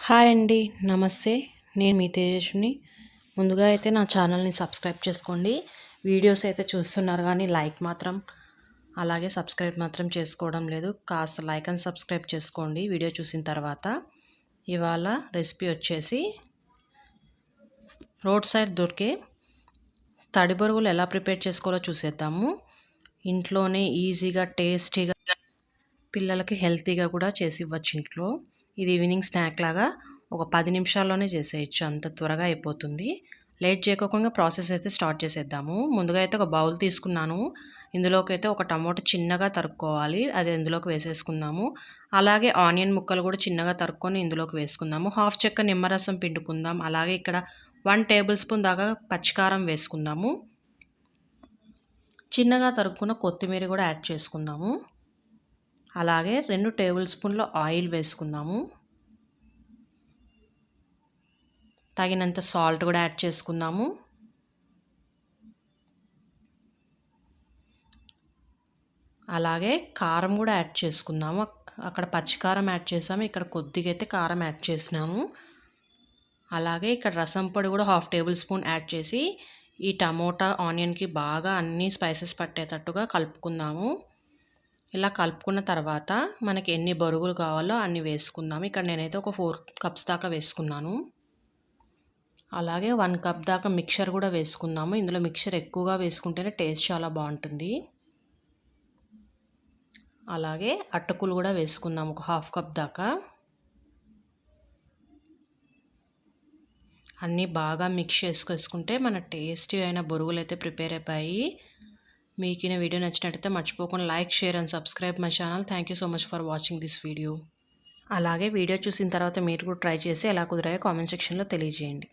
Hi అండి, నమస్తే. నేను మీ తేజస్విని. ముందుగా అయితే నా ఛానల్ని సబ్స్క్రైబ్ చేసుకోండి. వీడియోస్ అయితే చూస్తున్నారు కానీ లైక్ మాత్రం అలాగే సబ్స్క్రైబ్ మాత్రం చేసుకోవడం లేదు. కాస్త లైక్ అండ్ సబ్స్క్రైబ్ చేసుకోండి వీడియో చూసిన తర్వాత. ఇవాళ రెసిపీ వచ్చేసి రోడ్ సైడ్ దొరికే తడి బొరుగులు ఎలా ప్రిపేర్ చేసుకోవాలో చూసేద్దాము. ఇంట్లోనే ఈజీగా టేస్టీగా పిల్లలకి హెల్తీగా కూడా చేసి ఇవ్వచ్చు ఇంట్లో. ఇది ఈవినింగ్ స్నాక్ లాగా ఒక 10 నిమిషాల్లోనే చేసేయచ్చు, అంత త్వరగా అయిపోతుంది. లేట్ చేయకుండా ప్రాసెస్ అయితే స్టార్ట్ చేసేద్దాము. ముందుగా అయితే ఒక బౌల్ తీసుకున్నాను. ఇందులోకి అయితే ఒక టమోటా చిన్నగా తరుక్కోవాలి, అది ఇందులోకి వేసేసుకుందాము. అలాగే ఆనియన్ ముక్కలు కూడా చిన్నగా తరుక్కొని ఇందులోకి వేసుకుందాము. హాఫ్ చెక్క నిమ్మరసం పిండుకుందాం. అలాగే ఇక్కడ 1 టేబుల్ స్పూన్ దాకా పచ్చికారం వేసుకుందాము. చిన్నగా తరుక్కున్న కొత్తిమీర కూడా యాడ్ చేసుకుందాము. అలాగే 2 టేబుల్ స్పూన్ల ఆయిల్ వేసుకుందాము. తగినంత సాల్ట్ కూడా యాడ్ చేసుకుందాము. అలాగే కారం కూడా యాడ్ చేసుకుందాము. అక్కడ పచ్చికారం యాడ్ చేసాము, ఇక్కడ కొద్దిగా అయితే కారం యాడ్ చేసినాము. అలాగే ఇక్కడ రసం పొడి కూడా 1/2 టేబుల్ స్పూన్ యాడ్ చేసి ఈ టమోటా ఆనియన్కి బాగా అన్ని స్పైసెస్ పట్టేటట్టుగా కలుపుకుందాము. ఇలా కలుపుకున్న తర్వాత మనకి ఎన్ని బొరుగులు కావాలో అన్ని వేసుకుందాము. ఇక్కడ నేనైతే ఒక 4 కప్స్ దాకా వేసుకున్నాను. అలాగే 1 కప్ దాకా మిక్చర్ కూడా వేసుకుందాము. ఇందులో మిక్చర్ ఎక్కువగా వేసుకుంటేనే టేస్ట్ చాలా బాగుంటుంది. అలాగే అటుకులు కూడా వేసుకుందాము, ఒక 1/2 కప్ దాకా. అన్నీ బాగా మిక్స్ చేసుకుంటే మన టేస్టీ అయిన బొరుగులు అయితే ప్రిపేర్ అయిపోయి. మీకు ఈ వీడియో నచ్చినట్టయితే మర్చిపోకుండా like, share and subscribe my channel. Thank you so much for watching this video. అలాగే వీడియో చూసిన తర్వాత మీరు కూడా ట్రై చేసి ఎలా కుదిరాయో కామెంట్ సెక్షన్లో తెలియజేయండి.